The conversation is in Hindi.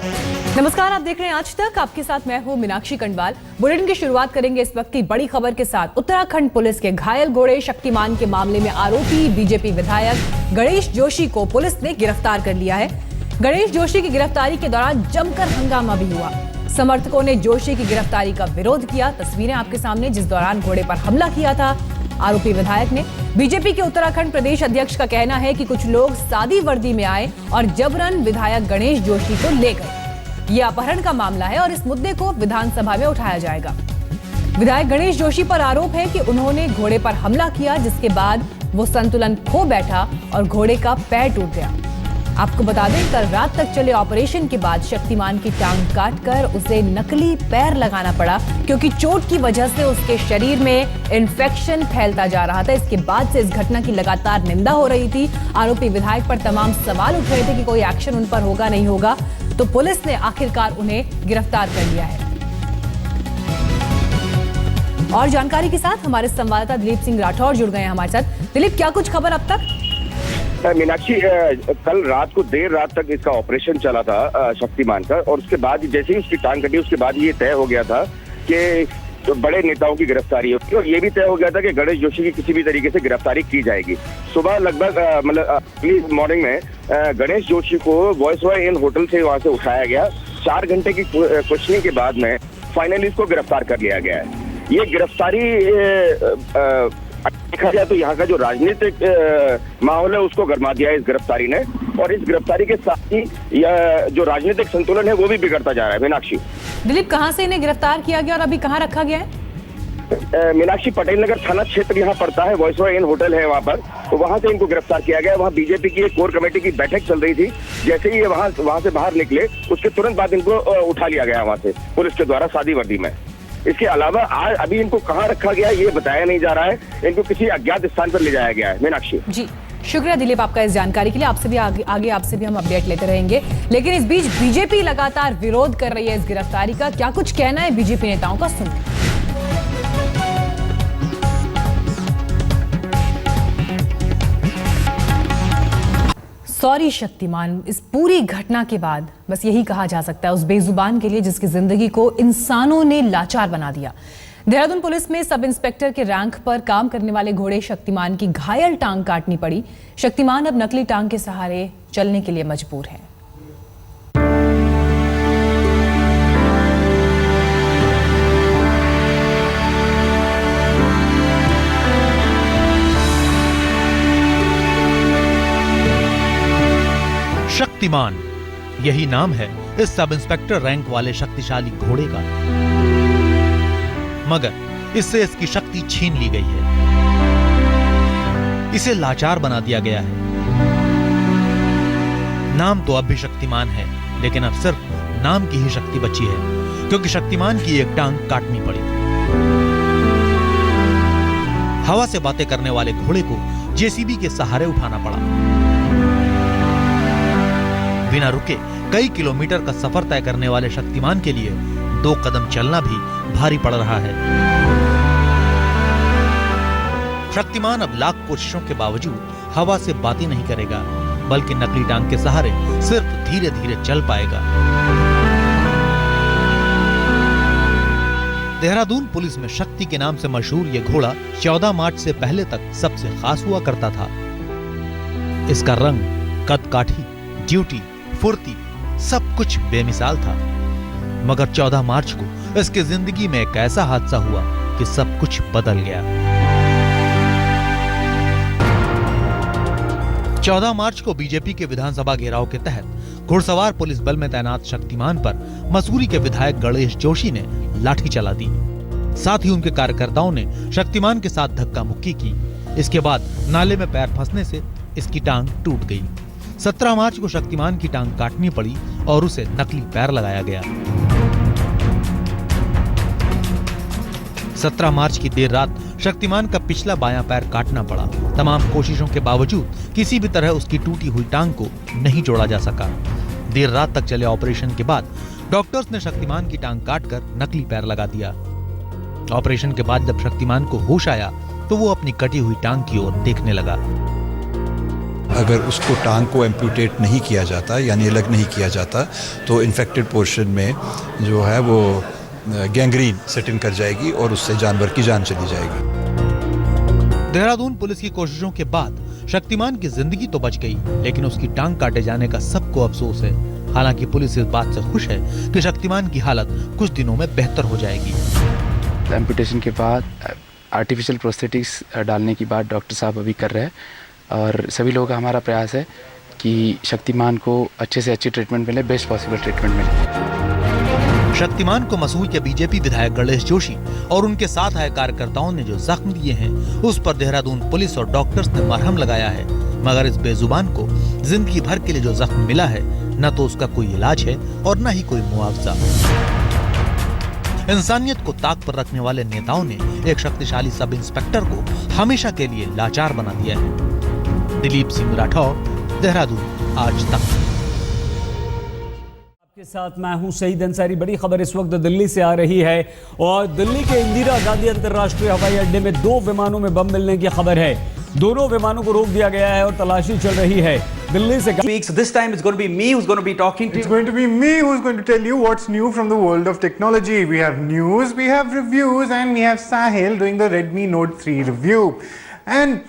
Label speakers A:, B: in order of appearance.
A: नमस्कार, आप देख रहे हैं आज तक। आपके साथ मैं हूं मीनाक्षी कंडवाल। बुलेटिन की शुरुआत करेंगे इस वक्त की बड़ी खबर के साथ। उत्तराखंड पुलिस के घायल घोड़े शक्तिमान के मामले में आरोपी बीजेपी विधायक गणेश जोशी को पुलिस ने गिरफ्तार कर लिया है। गणेश जोशी की गिरफ्तारी के दौरान जमकर हंगामा भी हुआ। समर्थकों ने जोशी की गिरफ्तारी का विरोध किया। तस्वीरें आपके सामने, जिस दौरान घोड़े पर हमला किया था आरोपी विधायक ने। बीजेपी के उत्तराखंड प्रदेश अध्यक्ष का कहना है कि कुछ लोग सादी वर्दी में आए और जबरन विधायक गणेश जोशी को ले गए। ये अपहरण का मामला है और इस मुद्दे को विधानसभा में उठाया जाएगा। विधायक गणेश जोशी पर आरोप है कि उन्होंने घोड़े पर हमला किया, जिसके बाद वो संतुलन खो बैठा और घोड़े का पैर टूट गया। आपको बता दें, कल रात तक चले ऑपरेशन के बाद शक्तिमान की टांग काटकर उसे नकली पैर लगाना पड़ा, क्योंकि चोट की वजह से उसके शरीर में इन्फेक्शन फैलता जा रहा था। इसके बाद से इस घटना की लगातार निंदा हो रही थी। आरोपी विधायक पर तमाम सवाल उठ रहे थे कि कोई एक्शन उन पर होगा नहीं होगा, तो पुलिस ने आखिरकार उन्हें गिरफ्तार कर लिया है। और जानकारी के साथ हमारे संवाददाता दिलीप सिंह राठौर जुड़ गए हैं हमारे साथ। दिलीप, क्या कुछ खबर अब तक?
B: मीनाक्षी, कल रात को देर रात तक इसका ऑपरेशन चला था शक्तिमान का, और उसके बाद जैसे ही उसकी टांग कटी उसके बाद ये तय हो गया था कि तो बड़े नेताओं की गिरफ्तारी होगी, और ये भी तय हो गया था कि गणेश जोशी की किसी भी तरीके से गिरफ्तारी की जाएगी। सुबह लगभग मतलब मॉर्निंग में गणेश जोशी को वॉइसरॉय इन होटल से वहां से उठाया गया। 4 घंटे की क्वेश्चनिंग के बाद में फाइनली इसको गिरफ्तार कर लिया गया है। ये गिरफ्तारी देखा जाए तो यहाँ का जो राजनीतिक माहौल है उसको गरमा दिया है इस गिरफ्तारी ने, और इस गिरफ्तारी के साथ ही यह जो राजनीतिक संतुलन है वो भी बिगड़ता जा रहा है। मीनाक्षी,
A: दिलीप, कहां से इन्हें गिरफ्तार किया गया और अभी कहां रखा गया है?
B: मीनाक्षी, पटेल नगर थाना क्षेत्र यहाँ पड़ता है, वॉइसरॉय इन होटल है वहाँ पर, तो वहाँ से इनको गिरफ्तार किया गया। वहाँ बीजेपी की एक कोर कमेटी की बैठक चल रही थी। जैसे ही ये वहाँ से बाहर निकले उसके तुरंत बाद इनको उठा लिया गया वहाँ से पुलिस के द्वारा सादी वर्दी में। इसके अलावा आज अभी इनको कहाँ रखा गया ये बताया नहीं जा रहा है। इनको किसी अज्ञात स्थान पर ले जाया गया है। मीनाक्षी
A: जी, शुक्रिया दिलीप आपका इस जानकारी के लिए। आपसे भी आगे आपसे भी हम अपडेट लेते रहेंगे। लेकिन इस बीच बीजेपी लगातार विरोध कर रही है इस गिरफ्तारी का। क्या कुछ कहना है बीजेपी नेताओं का, सुनिए। सॉरी शक्तिमान, इस पूरी घटना के बाद बस यही कहा जा सकता है उस बेजुबान के लिए जिसकी जिंदगी को इंसानों ने लाचार बना दिया। देहरादून पुलिस में सब इंस्पेक्टर के रैंक पर काम करने वाले घोड़े शक्तिमान की घायल टांग काटनी पड़ी। शक्तिमान अब नकली टांग के सहारे चलने के लिए मजबूर है।
C: शक्तिमान, यही नाम है इस सब इंस्पेक्टर रैंक वाले शक्तिशाली घोड़े का, मगर इससे इसकी शक्ति छीन ली गई है। इसे लाचार बना दिया गया है। नाम तो अब भी शक्तिमान है, लेकिन अब सिर्फ नाम की ही शक्ति बची है, क्योंकि शक्तिमान की एक टांग काटनी पड़ी। हवा से बातें करने वाले घोड़े को जेसीबी के सहारे उठाना पड़ा। बिना रुके कई किलोमीटर का सफर तय करने वाले शक्तिमान के लिए 2 कदम चलना भी भारी पड़ रहा है। शक्तिमान अब लाख कोशिशों के बावजूद हवा से बातें नहीं करेगा, बल्कि नकली टांग के सहारे सिर्फ धीरे धीरे चल पाएगा। देहरादून पुलिस में शक्ति के नाम से मशहूर यह घोड़ा 14 मार्च से पहले तक सबसे खास हुआ करता था। इसका रंग, कद-काठी, ड्यूटी, फुर्ती सब कुछ बेमिसाल था। मगर 14 मार्च को इसकी जिंदगी में एक ऐसा हादसा हुआ कि सब कुछ बदल गया। 14 मार्च को बीजेपी के विधानसभा घेराव के तहत घुड़सवार पुलिस बल में तैनात शक्तिमान पर मसूरी के विधायक गणेश जोशी ने लाठी चला दी। साथ ही उनके कार्यकर्ताओं ने शक्तिमान के साथ धक्का मुक्की की। इसके बाद नाले में पैर फंसने से इसकी टांग टूट गई। 17 मार्च को शक्तिमान की टांग काटनी पड़ी और उसे नकली पैर लगाया गया। 17 मार्च की देर रात शक्तिमान का पिछला बायां पैर काटना पड़ा। तमाम कोशिशों के बावजूद किसी भी तरह उसकी टूटी हुई टांग को नहीं जोड़ा जा सका। देर रात तक चले ऑपरेशन के बाद डॉक्टर्स ने शक्तिमान की टांग काटकर नकली पैर लगा दिया। ऑपरेशन के बाद जब शक्तिमान को होश आया तो वो अपनी कटी हुई टांग की ओर देखने लगा।
D: अगर उसको टांग को एम्प्यूटेट नहीं किया जाता यानी अलग नहीं किया जाता तो इन्फेक्टेड पोर्शन में जो है वो गैंग्रीन सेट इन कर जाएगी और उससे जानवर की जान चली जाएगी।
C: देहरादून पुलिस की कोशिशों के बाद शक्तिमान की जिंदगी तो बच गई, लेकिन उसकी टांग काटे जाने का सबको अफसोस है। हालांकि पुलिस इस बात से खुश है कि शक्तिमान की हालत कुछ दिनों में बेहतर हो जाएगी।
E: एम्पुटेशन के बाद आर्टिफिशियल प्रोस्थेटिक्स डालने की बात डॉक्टर साहब अभी कर रहे हैं और सभी लोगों का हमारा प्रयास है कि शक्तिमान को अच्छे से अच्छी ट्रीटमेंट मिले, बेस्ट पॉसिबल ट्रीटमेंट मिले।
C: शक्तिमान को मसूरी के बीजेपी विधायक गणेश जोशी और उनके साथ आए कार्यकर्ताओं ने जो जख्म दिए हैं उस पर देहरादून पुलिस और डॉक्टर्स ने मरहम लगाया है, मगर इस बेजुबान को जिंदगी भर के लिए जो जख्म मिला है न तो उसका कोई इलाज है और न ही कोई मुआवजा। इंसानियत को ताक पर रखने वाले नेताओं ने एक शक्तिशाली सब इंस्पेक्टर को हमेशा के लिए लाचार बना दिया है। दिलीप सिंह राठौर, देहरादून, आज तक।
F: आपके साथ मैं हूं शहीद अंसारी। बड़ी खबर इस वक्त दिल्ली से आ रही है और दिल्ली के इंदिरा गांधी अंतर्राष्ट्रीय हवाई अड्डे में 2 विमानों में बम मिलने की खबर है। दोनों विमानों को रोक दिया गया है और तलाशी चल रही है। दिल्ली से
G: So this time it's going to be me who's going to be talking to you.
H: It's going to be me who's going to tell you what's new from the world of technology. We have news, we have reviews, and we have Sahil doing the Redmi Note 3 review. And